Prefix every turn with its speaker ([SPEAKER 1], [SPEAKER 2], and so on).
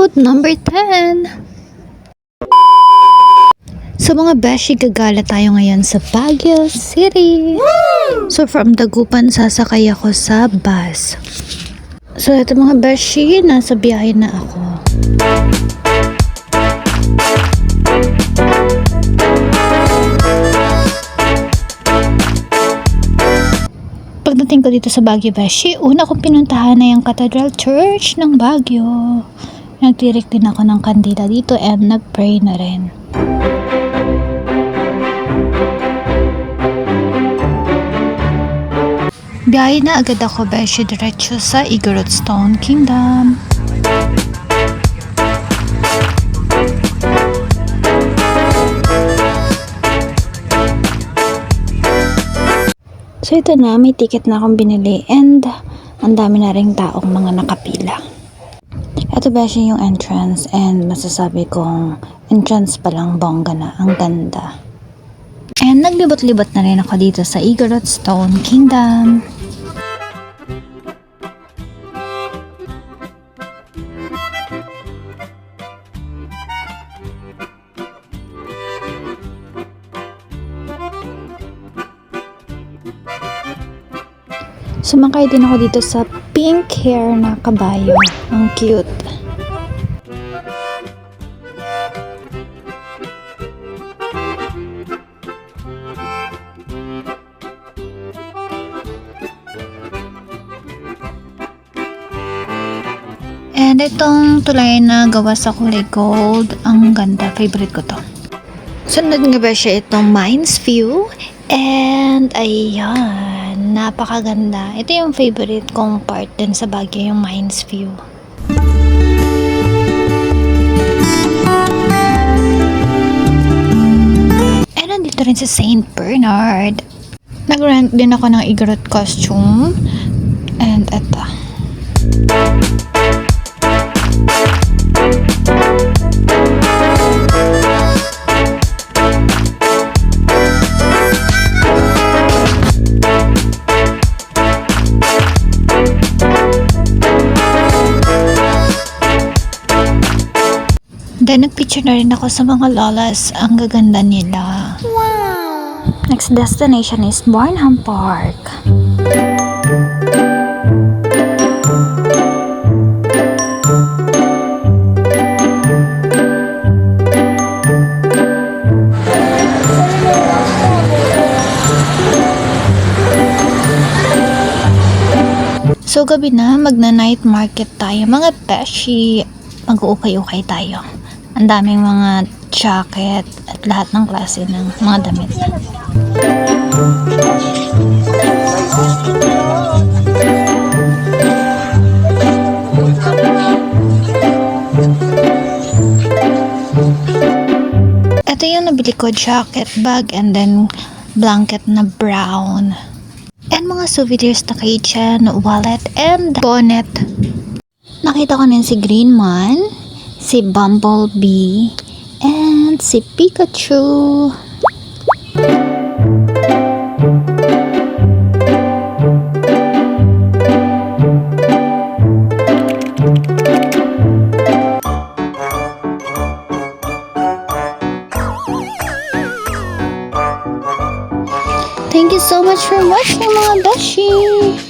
[SPEAKER 1] Episode number 10. So mga beshi, gagala tayo ngayon sa Baguio City. So from Dagupan, sasakay ako sa bus. So ito mga beshi, nasa biyahe na ako. Pagdating ko dito sa Baguio beshi, una kong pinuntahan na yung Cathedral Church ng Baguio. Nagtirik din ako ng kandila dito and nagpray na rin. Biyahe na agad ako beshi diretso sa Igorot Stone Kingdom. So ito na, may ticket na akong binili and ang dami na ring taong mga nakapila. Ito beshi yung entrance and masasabi kong entrance pa lang bongga na, ang ganda. And naglibot-libot na rin ako dito sa Igorot Stone Kingdom. Sumakay din ako dito sa pink hair na kabayo. Ang cute. And itong tulay na gawa sa kulay gold, ang ganda. Favorite ko to. Sunod nga ba siya itong Mines View? And ayan, napakaganda. Ito yung favorite kong part din sa Baguio, yung Mines View. And nandito rin sa St. Bernard. Nag-rent din ako ng Igorot costume. And eto. Then, nagpicture na rin ako sa mga lolas. Ang gaganda nila. Wow! Next destination is Barnham Park. So, gabi na, magna-night market tayo. Mga beshi, mag-uukay-ukay tayo. Ang daming mga jacket at lahat ng klase ng mga damit. Ito yung nabili ko, jacket, bag, and then blanket na brown. And mga souvenirs na keychain, wallet, and bonnet. Nakita ko na si Green Man, si Bumblebee, and si Pikachu. Thank you so much for watching mga beshi!